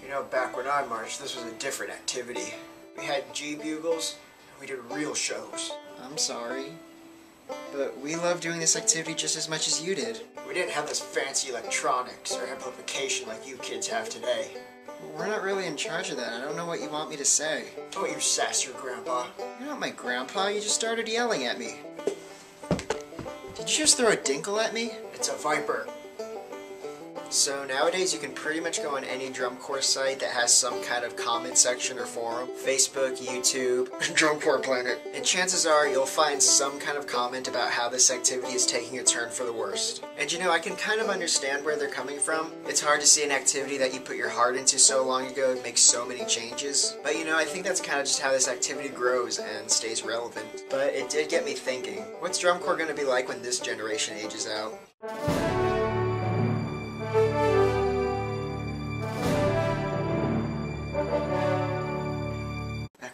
You know, back when I marched, this was a different activity. We had G-bugles, and we did real shows. I'm sorry, but we love doing this activity just as much as you did. We didn't have this fancy electronics or amplification like you kids have today. Well, we're not really in charge of that. I don't know what you want me to say. Don't you sass your grandpa. You're not my grandpa. You just started yelling at me. Did you just throw a dinkle at me? It's a viper. So nowadays you can pretty much go on any drum corps site that has some kind of comment section or forum. Facebook, YouTube, Drum Corps Planet. and chances are you'll find some kind of comment about how this activity is taking a turn for the worst. And you know, I can kind of understand where they're coming from. It's hard to see an activity that you put your heart into so long ago make so many changes. But you know, I think that's kind of just how this activity grows and stays relevant. But it did get me thinking, what's drum corps going to be like when this generation ages out?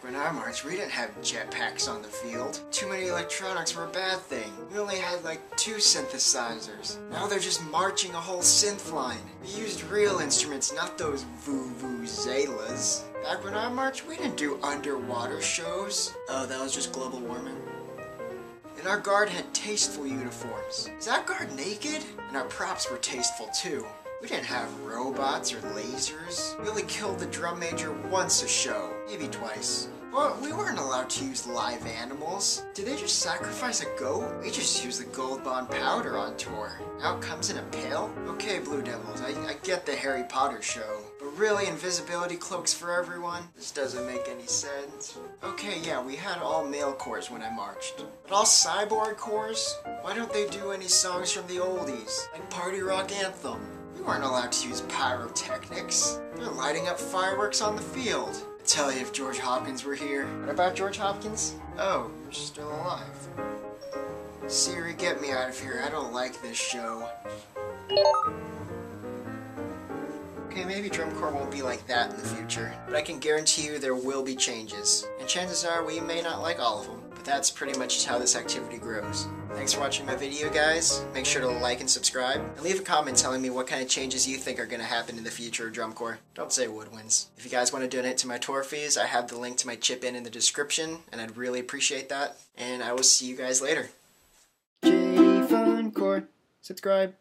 When I marched, we didn't have jetpacks on the field. Too many electronics were a bad thing. We only had like 2 synthesizers. Now they're just marching a whole synth line. We used real instruments, not those vuvuzelas. Back when I marched, we didn't do underwater shows. Oh, that was just global warming. And our guard had tasteful uniforms. Is that guard naked? And our props were tasteful too. We didn't have robots or lasers. We only killed the drum major once a show, maybe twice. Well, we weren't allowed to use live animals. Did they just sacrifice a goat? We just used the Gold Bond powder on tour. Now it comes in a pail? Okay, Blue Devils, I get the Harry Potter show. But really, invisibility cloaks for everyone? This doesn't make any sense. Okay, yeah, we had all male corps when I marched. But all cyborg corps? Why don't they do any songs from the oldies? Like Party Rock Anthem? We weren't allowed to use pyrotechnics. They're lighting up fireworks on the field. I'd tell you if George Hopkins were here. What about George Hopkins? Oh, you're still alive. Siri, get me out of here. I don't like this show. Okay, maybe drum corps won't be like that in the future, but I can guarantee you there will be changes. And chances are we may not like all of them, but that's pretty much just how this activity grows. Thanks for watching my video, guys. Make sure to like and subscribe, and leave a comment telling me what kind of changes you think are going to happen in the future of drum corps. Don't say woodwinds. If you guys want to donate to my tour fees, I have the link to my chip-in the description, and I'd really appreciate that. And I will see you guys later. JD Fun Corps. Subscribe.